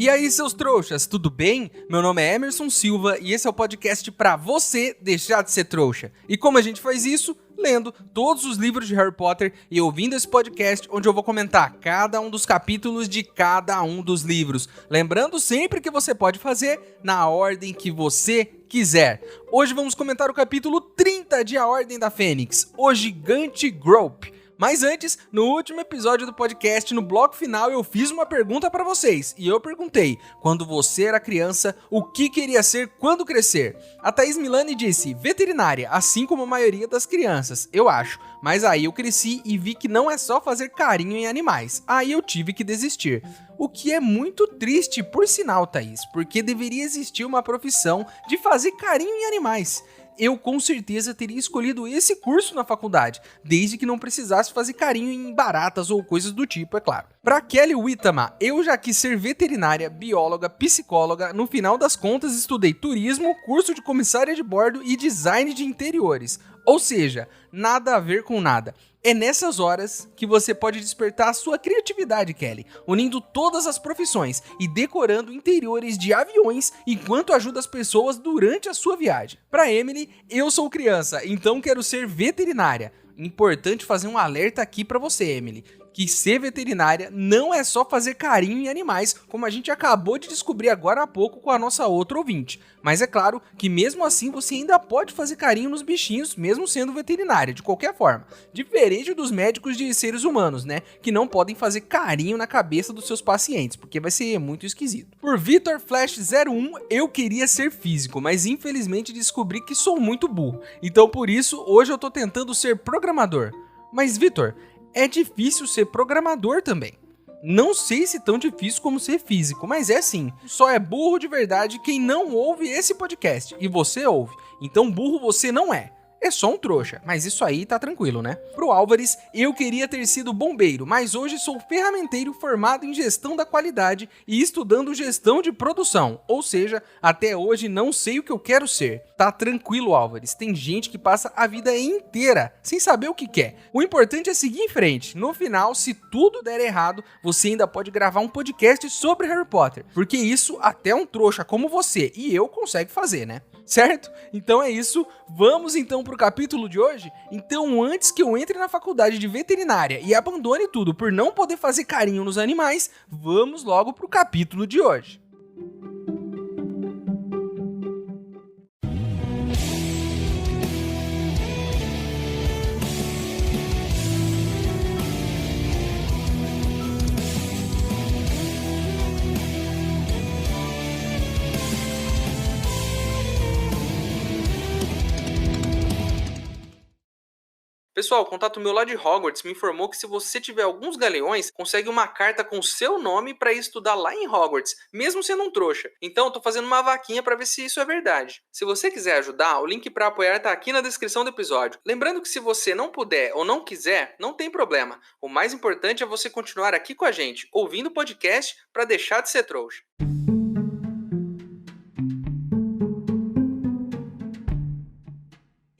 E aí, seus trouxas, tudo bem? Meu nome é Emerson Silva e esse é o podcast pra você deixar de ser trouxa. E como a gente faz isso? Lendo todos os livros de Harry Potter e ouvindo esse podcast onde eu vou comentar cada um dos capítulos de cada um dos livros. Lembrando sempre que você pode fazer na ordem que você quiser. Hoje vamos comentar o capítulo 30 de A Ordem da Fênix, O Gigante Grope. Mas antes, no último episódio do podcast, no bloco final, eu fiz uma pergunta pra vocês. E eu perguntei, quando você era criança, o que queria ser quando crescer? A Thaís Milani disse, veterinária, assim como a maioria das crianças, eu acho. Mas aí eu cresci e vi que não é só fazer carinho em animais. Aí eu tive que desistir. O que é muito triste, por sinal, Thaís, porque deveria existir uma profissão de fazer carinho em animais. Eu com certeza teria escolhido esse curso na faculdade, desde que não precisasse fazer carinho em baratas ou coisas do tipo, é claro. Pra Kelly Whittama, eu já quis ser veterinária, bióloga, psicóloga, no final das contas estudei turismo, curso de comissária de bordo e design de interiores. Ou seja, nada a ver com nada. É nessas horas que você pode despertar a sua criatividade, Kelly, unindo todas as profissões e decorando interiores de aviões enquanto ajuda as pessoas durante a sua viagem. Para Emily, eu sou criança, então quero ser veterinária. Importante fazer um alerta aqui para você, Emily, que ser veterinária não é só fazer carinho em animais, como a gente acabou de descobrir agora há pouco com a nossa outra ouvinte. Mas é claro que mesmo assim você ainda pode fazer carinho nos bichinhos, mesmo sendo veterinária, de qualquer forma. Diferente dos médicos de seres humanos, né? Que não podem fazer carinho na cabeça dos seus pacientes, porque vai ser muito esquisito. Por Vitor Flash 01, eu queria ser físico, mas infelizmente descobri que sou muito burro. Então por isso, hoje eu tô tentando ser programador. Mas Vitor, é difícil ser programador também. Não sei se tão difícil como ser físico, mas é sim. Só é burro de verdade quem não ouve esse podcast. E você ouve. Então burro você não é. É só um trouxa, mas isso aí tá tranquilo, né? Pro Álvares, eu queria ter sido bombeiro, mas hoje sou ferramenteiro formado em gestão da qualidade e estudando gestão de produção. Ou seja, até hoje não sei o que eu quero ser. Tá tranquilo, Álvares. Tem gente que passa a vida inteira sem saber o que quer. O importante é seguir em frente. No final, se tudo der errado, você ainda pode gravar um podcast sobre Harry Potter. Porque isso até um trouxa como você e eu consegue fazer, né? Certo? Então é isso, vamos então pro capítulo de hoje? Então antes que eu entre na faculdade de veterinária e abandone tudo por não poder fazer carinho nos animais, vamos logo pro capítulo de hoje. Pessoal, o contato meu lá de Hogwarts me informou que se você tiver alguns galeões, consegue uma carta com seu nome para ir estudar lá em Hogwarts, mesmo sendo um trouxa. Então eu tô fazendo uma vaquinha para ver se isso é verdade. Se você quiser ajudar, o link para apoiar tá aqui na descrição do episódio. Lembrando que se você não puder ou não quiser, não tem problema. O mais importante é você continuar aqui com a gente, ouvindo o podcast para deixar de ser trouxa.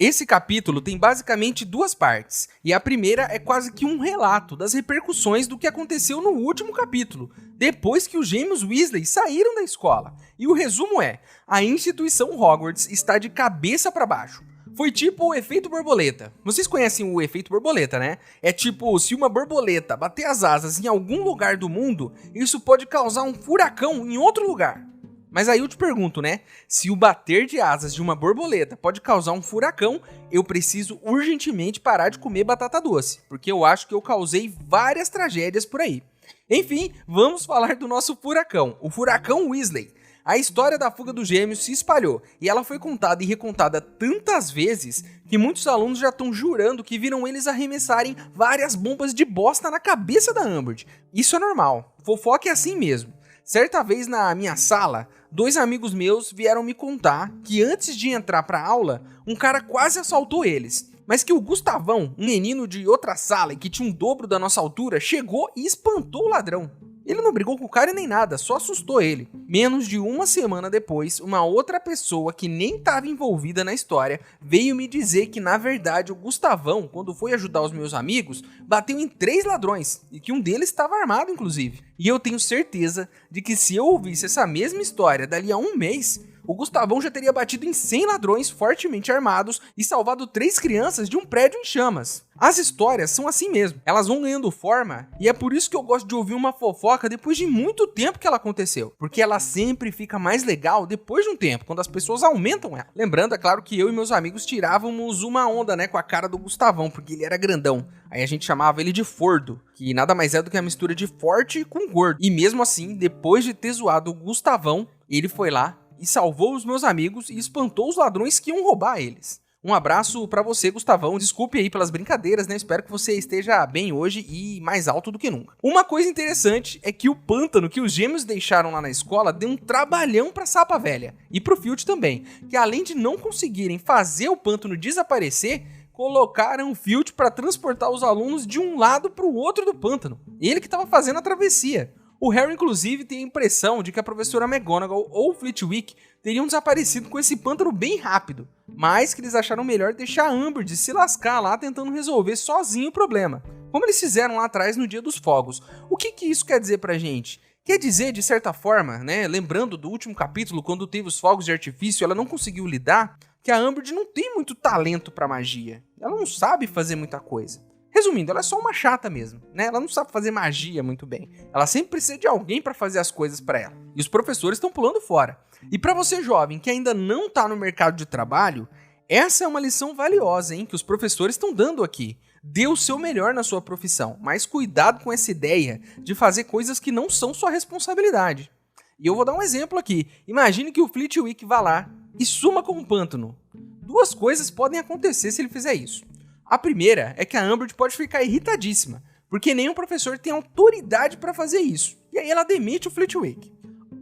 Esse capítulo tem basicamente duas partes, e a primeira é quase que um relato das repercussões do que aconteceu no último capítulo, depois que os gêmeos Weasley saíram da escola. E o resumo é, a instituição Hogwarts está de cabeça para baixo. Foi tipo o efeito borboleta. Vocês conhecem o efeito borboleta, né? É tipo, se uma borboleta bater as asas em algum lugar do mundo, isso pode causar um furacão em outro lugar. Mas aí eu te pergunto, né? Se o bater de asas de uma borboleta pode causar um furacão, eu preciso urgentemente parar de comer batata doce, porque eu acho que eu causei várias tragédias por aí. Enfim, vamos falar do nosso furacão, o furacão Weasley. A história da fuga dos gêmeos se espalhou, e ela foi contada e recontada tantas vezes que muitos alunos já estão jurando que viram eles arremessarem várias bombas de bosta na cabeça da Umbridge. Isso é normal, fofoca é assim mesmo. Certa vez na minha sala, 2 amigos meus vieram me contar que antes de entrar pra aula, um cara quase assaltou eles, mas que o Gustavão, um menino de outra sala e que tinha um dobro da nossa altura, chegou e espantou o ladrão. Ele não brigou com o cara nem nada, só assustou ele. Menos de uma semana depois, uma outra pessoa que nem estava envolvida na história veio me dizer que, na verdade, o Gustavão, quando foi ajudar os meus amigos, bateu em 3 ladrões e que um deles estava armado, inclusive. E eu tenho certeza de que se eu ouvisse essa mesma história dali a um mês, o Gustavão já teria batido em 100 ladrões fortemente armados e salvado 3 crianças de um prédio em chamas. As histórias são assim mesmo, elas vão ganhando forma e é por isso que eu gosto de ouvir uma fofoca depois de muito tempo que ela aconteceu, porque ela sempre fica mais legal depois de um tempo, quando as pessoas aumentam ela. Lembrando, é claro, que eu e meus amigos tirávamos uma onda, com a cara do Gustavão, porque ele era grandão. Aí a gente chamava ele de Fordo, que nada mais é do que a mistura de forte com gordo. E mesmo assim, depois de ter zoado o Gustavão, ele foi lá e salvou os meus amigos e espantou os ladrões que iam roubar eles. Um abraço pra você, Gustavão. Desculpe aí pelas brincadeiras, Espero que você esteja bem hoje e mais alto do que nunca. Uma coisa interessante é que o pântano que os gêmeos deixaram lá na escola deu um trabalhão pra Sapa Velha. E pro Filch também, que além de não conseguirem fazer o pântano desaparecer, colocaram o Filch pra transportar os alunos de um lado pro outro do pântano. Ele que estava fazendo a travessia. O Harry, inclusive, tem a impressão de que a professora McGonagall ou Flitwick teriam desaparecido com esse pântano bem rápido, mas que eles acharam melhor deixar a Umbridge se lascar lá tentando resolver sozinho o problema, como eles fizeram lá atrás no Dia dos Fogos. O que isso quer dizer pra gente? Quer dizer, de certa forma, lembrando do último capítulo, quando teve os fogos de artifício, ela não conseguiu lidar, que a Umbridge não tem muito talento pra magia. Ela não sabe fazer muita coisa. Resumindo, ela é só uma chata mesmo, Ela não sabe fazer magia muito bem. Ela sempre precisa de alguém pra fazer as coisas pra ela. E os professores estão pulando fora. E pra você jovem que ainda não tá no mercado de trabalho, essa é uma lição valiosa, que os professores estão dando aqui. Dê o seu melhor na sua profissão, mas cuidado com essa ideia de fazer coisas que não são sua responsabilidade. E eu vou dar um exemplo aqui. Imagine que o Flitwick vá lá e suma com um pântano. 2 coisas podem acontecer se ele fizer isso. A primeira é que a Umbridge pode ficar irritadíssima, porque nenhum professor tem autoridade para fazer isso. E aí ela demite o Flitwick.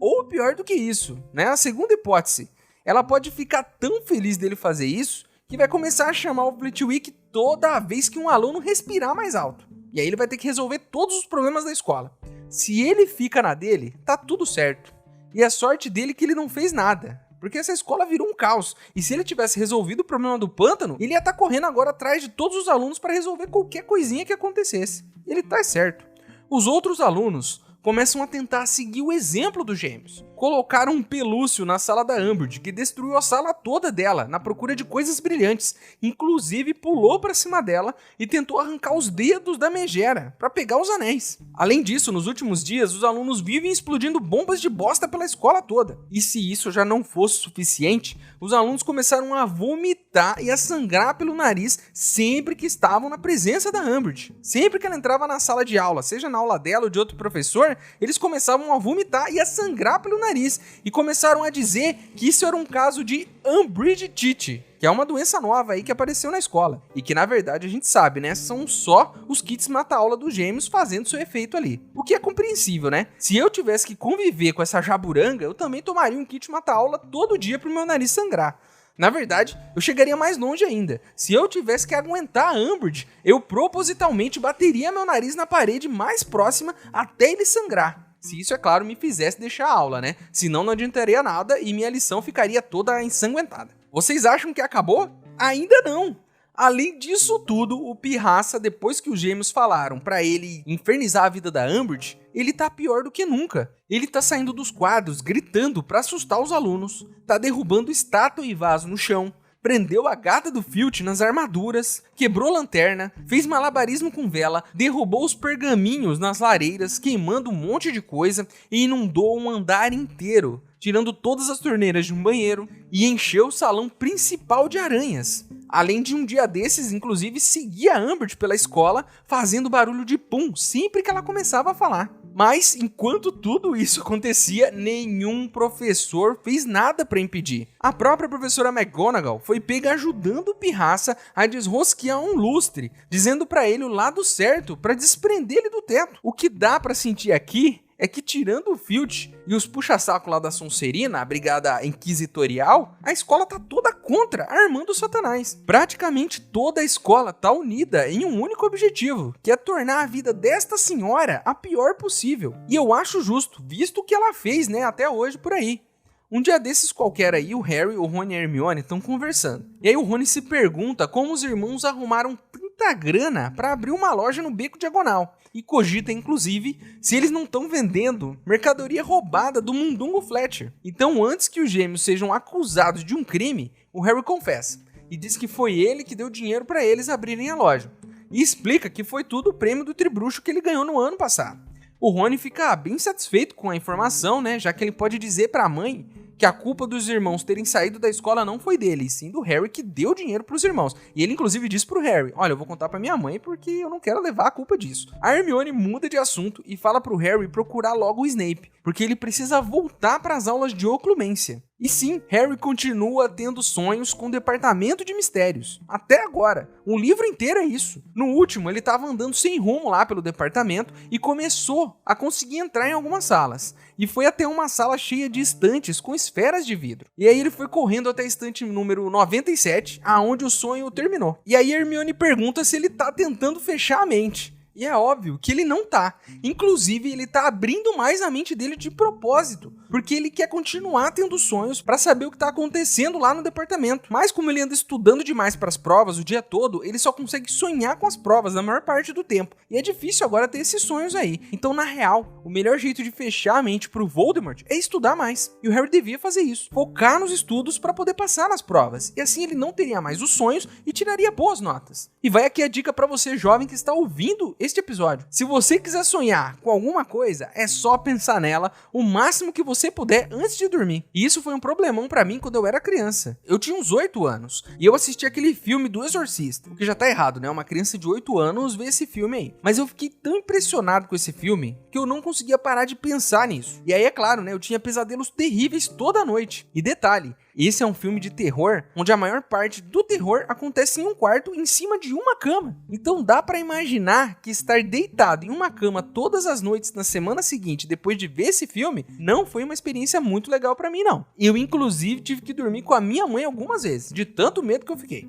Ou pior do que isso, a segunda hipótese, ela pode ficar tão feliz dele fazer isso, que vai começar a chamar o Flitwick toda vez que um aluno respirar mais alto. E aí ele vai ter que resolver todos os problemas da escola. Se ele fica na dele, tá tudo certo. E a sorte dele é que ele não fez nada, porque essa escola virou um caos. E se ele tivesse resolvido o problema do pântano, ele ia estar correndo agora atrás de todos os alunos para resolver qualquer coisinha que acontecesse. Ele tá certo. Os outros alunos começam a tentar seguir o exemplo dos gêmeos. Colocaram um pelúcio na sala da Umbridge, que destruiu a sala toda dela, na procura de coisas brilhantes. Inclusive pulou pra cima dela e tentou arrancar os dedos da megera para pegar os anéis. Além disso, nos últimos dias, os alunos vivem explodindo bombas de bosta pela escola toda. E se isso já não fosse suficiente, os alunos começaram a vomitar e a sangrar pelo nariz sempre que estavam na presença da Umbridge. Sempre que ela entrava na sala de aula, seja na aula dela ou de outro professor, eles começavam a vomitar e a sangrar pelo nariz e começaram a dizer que isso era um caso de Umbridgetite, que é uma doença nova aí que apareceu na escola e que na verdade a gente sabe, são só os kits mata-aula dos gêmeos fazendo seu efeito ali. O que é compreensível, Se eu tivesse que conviver com essa jaburanga, eu também tomaria um kit mata-aula todo dia pro meu nariz sangrar. Na verdade, eu chegaria mais longe ainda. Se eu tivesse que aguentar a Umbridge, eu propositalmente bateria meu nariz na parede mais próxima até ele sangrar. Se isso, é claro, me fizesse deixar a aula, Senão não adiantaria nada e minha lição ficaria toda ensanguentada. Vocês acham que acabou? Ainda não! Além disso tudo, o Pirraça, depois que os gêmeos falaram pra ele infernizar a vida da Umbridge, ele tá pior do que nunca. Ele tá saindo dos quadros, gritando pra assustar os alunos, tá derrubando estátua e vaso no chão, prendeu a gata do Filch nas armaduras, quebrou lanterna, fez malabarismo com vela, derrubou os pergaminhos nas lareiras, queimando um monte de coisa e inundou um andar inteiro, tirando todas as torneiras de um banheiro e encheu o salão principal de aranhas. Além de um dia desses, inclusive, seguir a Umbridge pela escola, fazendo barulho de pum sempre que ela começava a falar. Mas, enquanto tudo isso acontecia, nenhum professor fez nada para impedir. A própria professora McGonagall foi pega ajudando o Pirraça a desrosquear um lustre, dizendo para ele o lado certo para desprender ele do teto. O que dá para sentir aqui é que tirando o Filch e os puxa-saco lá da Sonserina, a brigada inquisitorial, a escola tá toda contra Armando Satanás. Praticamente toda a escola tá unida em um único objetivo, que é tornar a vida desta senhora a pior possível. E eu acho justo, visto o que ela fez, né, até hoje por aí. Um dia desses qualquer aí, o Harry, o Rony e a Hermione estão conversando. E aí o Rony se pergunta como os irmãos arrumaram tanta grana para abrir uma loja no Beco Diagonal. E cogita, inclusive, se eles não estão vendendo mercadoria roubada do Mundungo Fletcher. Então, antes que os gêmeos sejam acusados de um crime, o Harry confessa. E diz que foi ele que deu dinheiro para eles abrirem a loja. E explica que foi tudo o prêmio do Tribruxo que ele ganhou no ano passado. O Rony fica bem satisfeito com a informação, né? Já que ele pode dizer para a mãe que a culpa dos irmãos terem saído da escola não foi dele, e sim do Harry que deu dinheiro pros irmãos. E ele inclusive disse pro Harry, olha, eu vou contar pra minha mãe porque eu não quero levar a culpa disso. A Hermione muda de assunto e fala pro Harry procurar logo o Snape, porque ele precisa voltar pras aulas de oclumência. E sim, Harry continua tendo sonhos com o Departamento de Mistérios. Até agora. Um livro inteiro é isso. No último, ele estava andando sem rumo lá pelo departamento e começou a conseguir entrar em algumas salas. E foi até uma sala cheia de estantes com esferas de vidro. E aí ele foi correndo até a estante número 97, aonde o sonho terminou. E aí Hermione pergunta se ele tá tentando fechar a mente. E é óbvio que ele não tá. Inclusive, ele tá abrindo mais a mente dele de propósito. Porque ele quer continuar tendo sonhos pra saber o que tá acontecendo lá no departamento. Mas como ele anda estudando demais pras provas o dia todo, ele só consegue sonhar com as provas na maior parte do tempo. E é difícil agora ter esses sonhos aí. Então, na real, o melhor jeito de fechar a mente pro Voldemort é estudar mais. E o Harry devia fazer isso. Focar nos estudos pra poder passar nas provas. E assim ele não teria mais os sonhos e tiraria boas notas. E vai aqui a dica pra você jovem que está ouvindo este episódio. Se você quiser sonhar com alguma coisa, é só pensar nela o máximo que você puder antes de dormir. E isso foi um problemão pra mim quando eu era criança. Eu tinha uns 8 anos e eu assisti aquele filme do Exorcista, o que já tá errado, né? Uma criança de 8 anos vê esse filme aí. Mas eu fiquei tão impressionado com esse filme que eu não conseguia parar de pensar nisso. E aí, é claro, né? Eu tinha pesadelos terríveis toda noite. E detalhe, esse é um filme de terror onde a maior parte do terror acontece em um quarto em cima de uma cama. Então dá pra imaginar que estar deitado em uma cama todas as noites na semana seguinte depois de ver esse filme não foi uma experiência muito legal pra mim não. Eu inclusive tive que dormir com a minha mãe algumas vezes, de tanto medo que eu fiquei.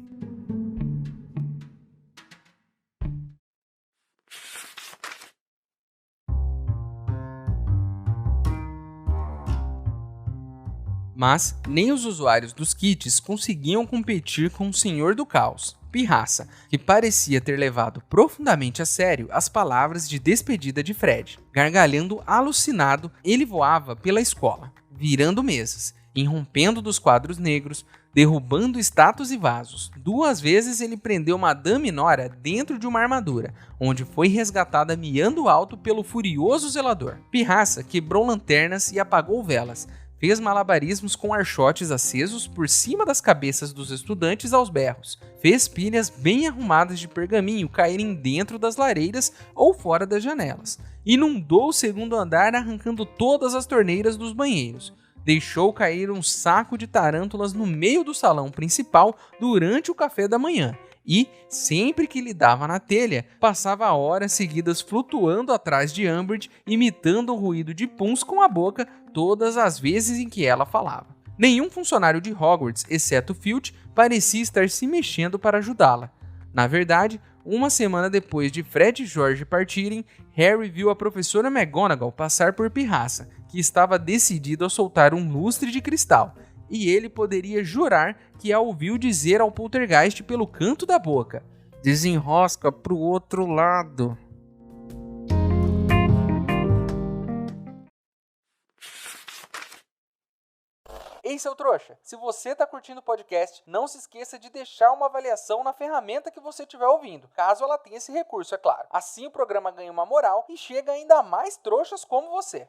Mas nem os usuários dos kits conseguiam competir com o Senhor do Caos, Pirraça, que parecia ter levado profundamente a sério as palavras de despedida de Fred. Gargalhando alucinado, ele voava pela escola, virando mesas, irrompendo dos quadros negros, derrubando estátuas e vasos. 2 vezes ele prendeu Madame Nora dentro de uma armadura, onde foi resgatada miando alto pelo furioso zelador. Pirraça quebrou lanternas e apagou velas, fez malabarismos com archotes acesos por cima das cabeças dos estudantes aos berros, fez pilhas bem arrumadas de pergaminho caírem dentro das lareiras ou fora das janelas, inundou o segundo andar arrancando todas as torneiras dos banheiros, deixou cair um saco de tarântulas no meio do salão principal durante o café da manhã, e, sempre que lhe dava na telha, passava horas seguidas flutuando atrás de Umbridge, imitando o ruído de puns com a boca todas as vezes em que ela falava. Nenhum funcionário de Hogwarts, exceto Filch, parecia estar se mexendo para ajudá-la. Na verdade, uma semana depois de Fred e George partirem, Harry viu a professora McGonagall passar por Pirraça, que estava decidido a soltar um lustre de cristal, e ele poderia jurar que a ouviu dizer ao Poltergeist pelo canto da boca: "Desenrosca pro outro lado." Ei, seu trouxa, se você tá curtindo o podcast, não se esqueça de deixar uma avaliação na ferramenta que você estiver ouvindo, caso ela tenha esse recurso, é claro. Assim o programa ganha uma moral e chega ainda a mais trouxas como você.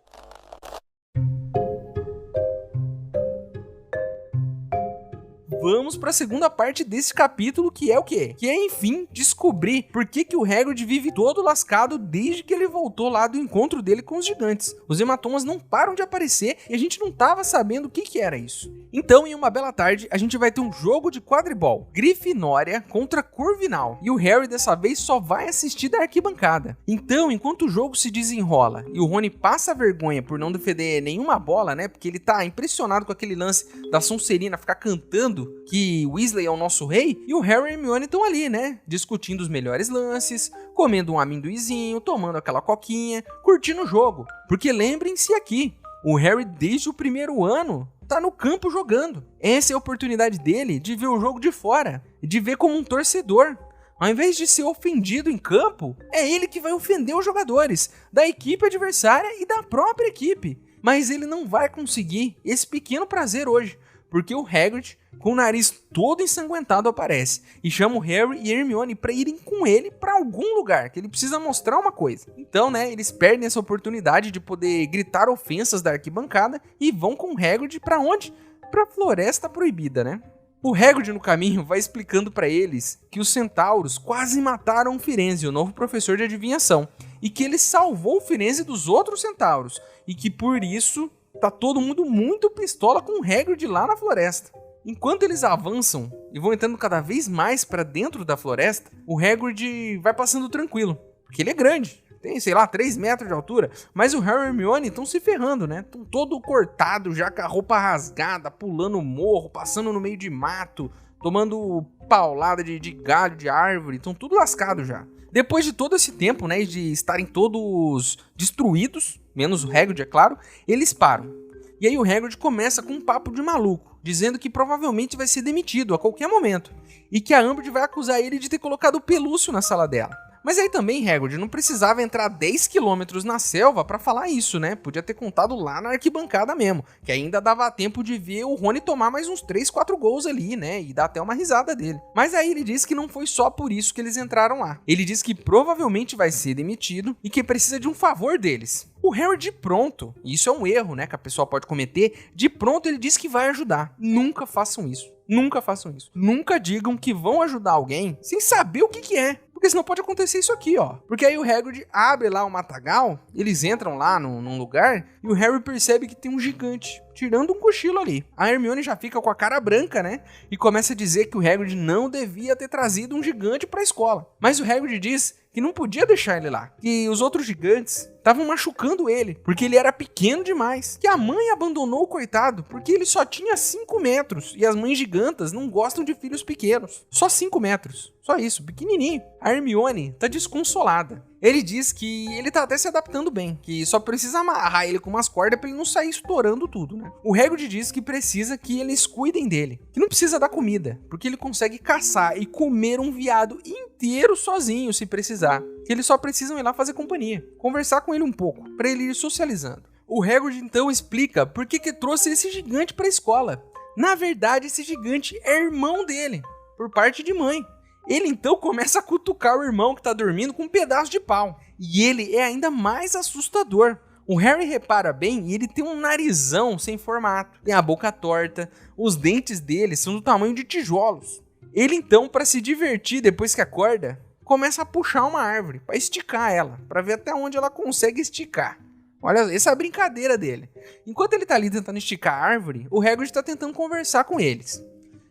vamos para a segunda parte desse capítulo, que é o quê? Que é, enfim, descobrir por que o Hagrid vive todo lascado desde que ele voltou lá do encontro dele com os gigantes. Os hematomas não param de aparecer e a gente não tava sabendo o que era isso. Então, em uma bela tarde, a gente vai ter um jogo de quadribol. Grifinória contra Corvinal. E o Harry, dessa vez, só vai assistir da arquibancada. Então, enquanto o jogo se desenrola e o Rony passa vergonha por não defender nenhuma bola, né? Porque ele tá impressionado com aquele lance da Sonserina ficar cantando que Weasley é o nosso rei. E o Harry e a Hermione estão ali, né? Discutindo os melhores lances, comendo um amendoizinho, tomando aquela coquinha, curtindo o jogo. Porque lembrem-se aqui, o Harry desde o primeiro ano tá no campo jogando. Essa é a oportunidade dele de ver o jogo de fora, de ver como um torcedor. Ao invés de ser ofendido em campo, é ele que vai ofender os jogadores da equipe adversária e da própria equipe. Mas ele não vai conseguir esse pequeno prazer hoje, porque o Hagrid, com o nariz todo ensanguentado, aparece e chama o Harry e a Hermione para irem com ele para algum lugar, que ele precisa mostrar uma coisa. Então, né, eles perdem essa oportunidade de poder gritar ofensas da arquibancada e vão com o Hagrid para onde? Para a Floresta Proibida, né? O Hagrid no caminho vai explicando para eles que os centauros quase mataram o Firenze, o novo professor de adivinhação, e que ele salvou o Firenze dos outros centauros, e que por isso tá todo mundo muito pistola com o Hagrid lá na floresta. Enquanto eles avançam e vão entrando cada vez mais para dentro da floresta, o Hagrid vai passando tranquilo, porque ele é grande. Tem, sei lá, 3 metros de altura, mas o Harry e a Hermione estão se ferrando, né? Estão todo cortado, já com a roupa rasgada, pulando o morro, passando no meio de mato, tomando paulada de galho, de árvore, estão tudo lascado já. Depois de todo esse tempo, né, de estarem todos destruídos, menos o Hagrid, é claro, eles param. E aí o Hagrid começa com um papo de maluco, dizendo que provavelmente vai ser demitido a qualquer momento, e que a Umbridge vai acusar ele de ter colocado o pelúcio na sala dela. Mas aí também, Hagrid não precisava entrar 10 km na selva pra falar isso, né? Podia ter contado lá na arquibancada mesmo, que ainda dava tempo de ver o Rony tomar mais uns 3, 4 gols ali, né? E dar até uma risada dele. Mas aí ele disse que não foi só por isso que eles entraram lá. Ele disse que provavelmente vai ser demitido e que precisa de um favor deles. O Harry de pronto, e isso é um erro, né, que a pessoa pode cometer, de pronto ele disse que vai ajudar. Nunca façam isso. Nunca façam isso. Nunca digam que vão ajudar alguém sem saber o que é. Porque senão pode acontecer isso aqui, ó. Porque aí o Hagrid abre lá o matagal, eles entram lá num lugar e o Harry percebe que tem um gigante tirando um cochilo ali. A Hermione já fica com a cara branca, né? E começa a dizer que o Hagrid não devia ter trazido um gigante pra escola. Mas o Hagrid diz que não podia deixar ele lá, que os outros gigantes estavam machucando ele, porque ele era pequeno demais, que a mãe abandonou o coitado, porque ele só tinha 5 metros, e as mães gigantas não gostam de filhos pequenos, só 5 metros, só isso, pequenininho. A Hermione tá desconsolada. Ele diz que ele tá até se adaptando bem, que só precisa amarrar ele com umas cordas pra ele não sair estourando tudo, né? O Hagrid diz que precisa que eles cuidem dele, que não precisa dar comida, porque ele consegue caçar e comer um veado inteiro sozinho se precisar, que eles só precisam ir lá fazer companhia, conversar com ele um pouco, pra ele ir socializando. O Hagrid então explica por que trouxe esse gigante pra escola. Na verdade, esse gigante é irmão dele, por parte de mãe. Ele então começa a cutucar o irmão que tá dormindo com um pedaço de pau. E ele é ainda mais assustador. O Harry repara bem e ele tem um narizão sem formato. Tem a boca torta, os dentes dele são do tamanho de tijolos. Ele então, para se divertir depois que acorda, começa a puxar uma árvore para esticar ela, para ver até onde ela consegue esticar. Olha, essa é a brincadeira dele. Enquanto ele tá ali tentando esticar a árvore, o Hagrid tá tentando conversar com eles.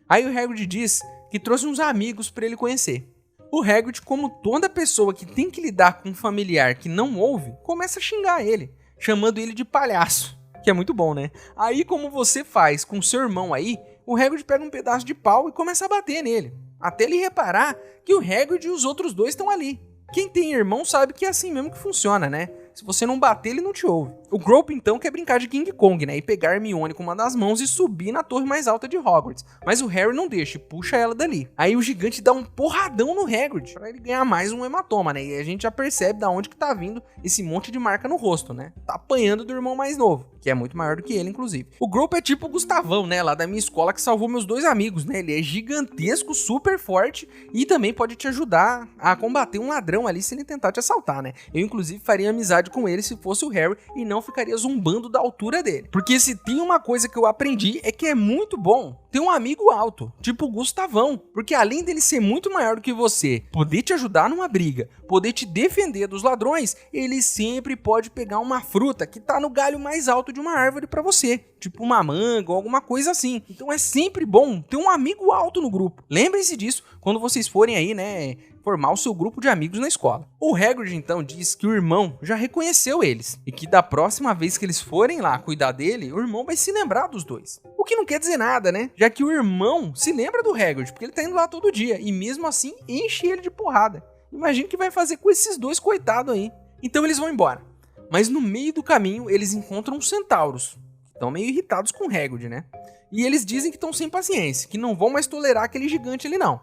Aí o Hagrid diz que trouxe uns amigos para ele conhecer. O Hagrid, como toda pessoa que tem que lidar com um familiar que não ouve, começa a xingar ele, chamando ele de palhaço, que é muito bom, né? Aí, como você faz com seu irmão aí, o Hagrid pega um pedaço de pau e começa a bater nele, até ele reparar que o Hagrid e os outros dois estão ali. Quem tem irmão sabe que é assim mesmo que funciona, né? Se você não bater, ele não te ouve. O Grope, então, quer brincar de King Kong, né? E pegar Hermione com uma das mãos e subir na torre mais alta de Hogwarts. Mas o Harry não deixa e puxa ela dali. Aí o gigante dá um porradão no Hagrid, pra ele ganhar mais um hematoma, né? E a gente já percebe da onde que tá vindo esse monte de marca no rosto, né? Tá apanhando do irmão mais novo, que é muito maior do que ele, inclusive. O Grope é tipo o Gustavão, né? Lá da minha escola, que salvou meus 2 amigos, né? Ele é gigantesco, super forte e também pode te ajudar a combater um ladrão ali se ele tentar te assaltar, né? Eu, inclusive, faria amizade amizade com ele se fosse o Harry e não ficaria zombando da altura dele. Porque se tem uma coisa que eu aprendi é que é muito bom ter um amigo alto, tipo o Gustavão, porque além dele ser muito maior do que você, poder te ajudar numa briga, poder te defender dos ladrões, ele sempre pode pegar uma fruta que tá no galho mais alto de uma árvore pra você, tipo uma manga ou alguma coisa assim. Então é sempre bom ter um amigo alto no grupo. Lembrem-se disso quando vocês forem aí, né, formar o seu grupo de amigos na escola. O Hagrid então diz que o irmão já reconheceu eles e que da próxima vez que eles forem lá cuidar dele, o irmão vai se lembrar dos dois. O que não quer dizer nada, né? Já que o irmão se lembra do Hagrid, porque ele tá indo lá todo dia e mesmo assim enche ele de porrada. Imagina o que vai fazer com esses dois coitados aí. Então eles vão embora. Mas no meio do caminho eles encontram os centauros. Estão meio irritados com o Hagrid, né? E eles dizem que estão sem paciência, que não vão mais tolerar aquele gigante ali não.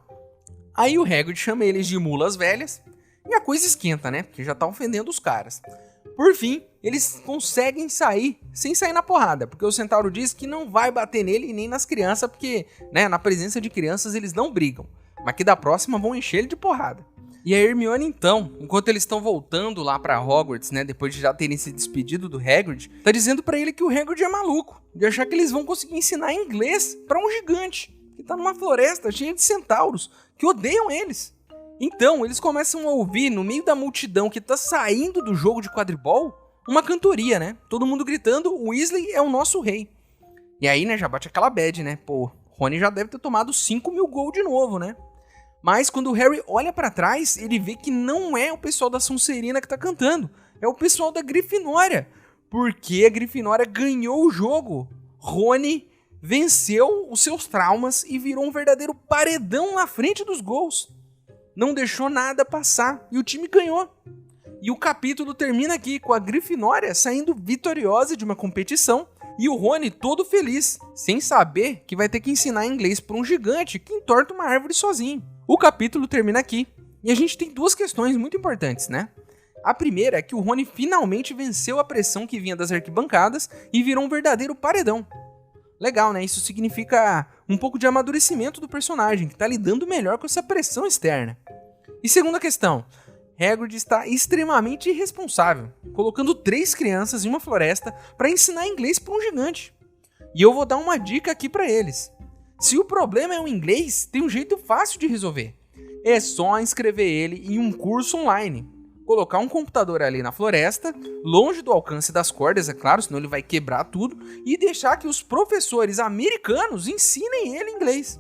Aí o Hagrid chama eles de mulas velhas e a coisa esquenta, né? Porque já tá ofendendo os caras. Por fim, eles conseguem sair sem sair na porrada, porque o centauro diz que não vai bater nele e nem nas crianças, porque, né, na presença de crianças eles não brigam, mas que da próxima vão encher ele de porrada. E a Hermione então, enquanto eles estão voltando lá pra Hogwarts, né, depois de já terem se despedido do Hagrid, tá dizendo pra ele que o Hagrid é maluco, de achar que eles vão conseguir ensinar inglês pra um gigante, que tá numa floresta cheia de centauros, que odeiam eles. Então, eles começam a ouvir, no meio da multidão que tá saindo do jogo de quadribol, uma cantoria, né? Todo mundo gritando, o Weasley é o nosso rei. E aí, né, já bate aquela bad, né? Pô, Rony já deve ter tomado 5.000 gols de novo, né? Mas quando o Harry olha pra trás, ele vê que não é o pessoal da Sonserina que tá cantando. É o pessoal da Grifinória. Porque a Grifinória ganhou o jogo. Rony venceu os seus traumas e virou um verdadeiro paredão na frente dos gols. Não deixou nada passar e o time ganhou. E o capítulo termina aqui com a Grifinória saindo vitoriosa de uma competição e o Rony todo feliz, sem saber que vai ter que ensinar inglês para um gigante que entorta uma árvore sozinho. O capítulo termina aqui e a gente tem duas questões muito importantes, né? A primeira é que o Rony finalmente venceu a pressão que vinha das arquibancadas e virou um verdadeiro paredão. Legal, né? Isso significa um pouco de amadurecimento do personagem, que tá lidando melhor com essa pressão externa. E segunda questão, Hagrid está extremamente irresponsável, colocando 3 crianças em uma floresta para ensinar inglês para um gigante. E eu vou dar uma dica aqui para eles. Se o problema é o inglês, tem um jeito fácil de resolver. É só inscrever ele em um curso online. Colocar um computador ali na floresta, longe do alcance das cordas, é claro, senão ele vai quebrar tudo, e deixar que os professores americanos ensinem ele inglês.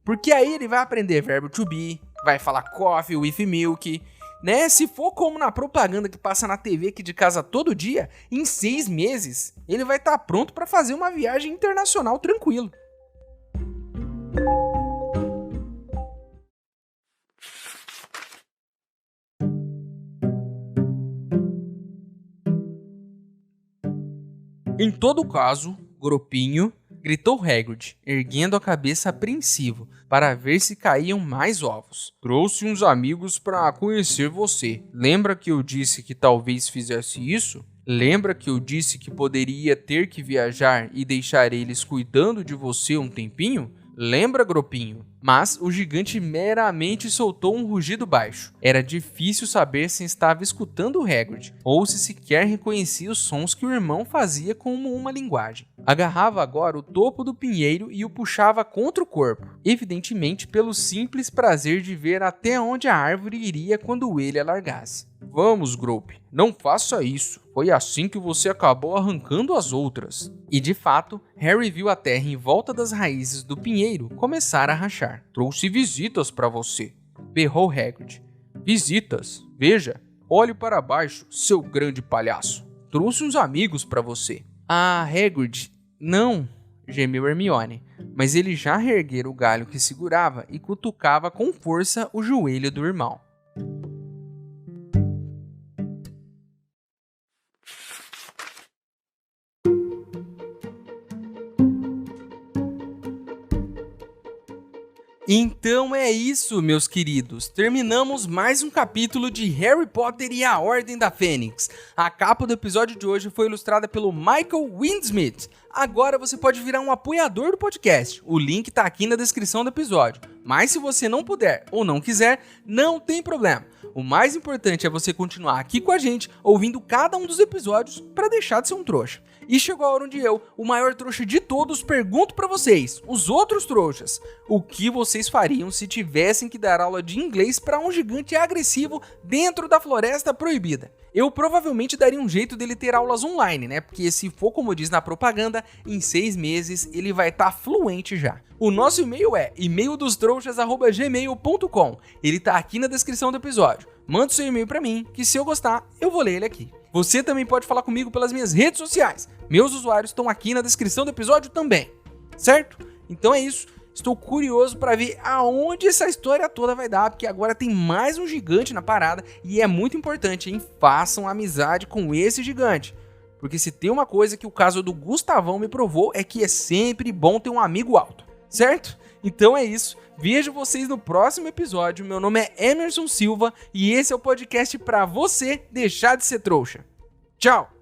Porque aí ele vai aprender verbo to be, vai falar coffee with milk, né? Se for como na propaganda que passa na TV aqui de casa todo dia, em 6 meses, ele vai estar pronto para fazer uma viagem internacional tranquilo. Em todo caso, Grupinho, gritou Hagrid, erguendo a cabeça apreensivo, para ver se caíam mais ovos. Trouxe uns amigos para conhecer você. Lembra que eu disse que talvez fizesse isso? Lembra que eu disse que poderia ter que viajar e deixar eles cuidando de você um tempinho? Lembra, Grupinho? Mas o gigante meramente soltou um rugido baixo. Era difícil saber se estava escutando o Hagrid, ou se sequer reconhecia os sons que o irmão fazia como uma linguagem. Agarrava agora o topo do pinheiro e o puxava contra o corpo, evidentemente pelo simples prazer de ver até onde a árvore iria quando ele a largasse. Vamos, Grope, não faça isso. Foi assim que você acabou arrancando as outras. E de fato, Harry viu a terra em volta das raízes do pinheiro começar a rachar. Trouxe visitas para você, berrou Hagrid. Visitas? Veja, olhe para baixo, seu grande palhaço. Trouxe uns amigos para você. Ah, Hagrid, não, gemeu Hermione, mas ele já reerguera o galho que segurava e cutucava com força o joelho do irmão. Então é isso, meus queridos. Terminamos mais um capítulo de Harry Potter e a Ordem da Fênix. A capa do episódio de hoje foi ilustrada pelo Michael Windsmith. Agora você pode virar um apoiador do podcast. O link tá aqui na descrição do episódio. Mas se você não puder ou não quiser, não tem problema. O mais importante é você continuar aqui com a gente, ouvindo cada um dos episódios para deixar de ser um trouxa. E chegou a hora onde eu, o maior trouxa de todos, pergunto para vocês, os outros trouxas, o que vocês fariam se tivessem que dar aula de inglês para um gigante agressivo dentro da Floresta Proibida? Eu provavelmente daria um jeito dele ter aulas online, né? Porque se for como diz na propaganda, em 6 meses ele vai estar fluente já. O nosso e-mail é emaildostrouxas@gmail.com. Ele tá aqui na descrição do episódio. Manda o seu e-mail pra mim, que se eu gostar, eu vou ler ele aqui. Você também pode falar comigo pelas minhas redes sociais. Meus usuários estão aqui na descrição do episódio também, certo? Então é isso. Estou curioso para ver aonde essa história toda vai dar, porque agora tem mais um gigante na parada e é muito importante, hein? Façam amizade com esse gigante. Porque se tem uma coisa que o caso do Gustavão me provou é que é sempre bom ter um amigo alto, certo? Então é isso. Vejo vocês no próximo episódio. Meu nome é Emerson Silva e esse é o podcast para você deixar de ser trouxa. Tchau!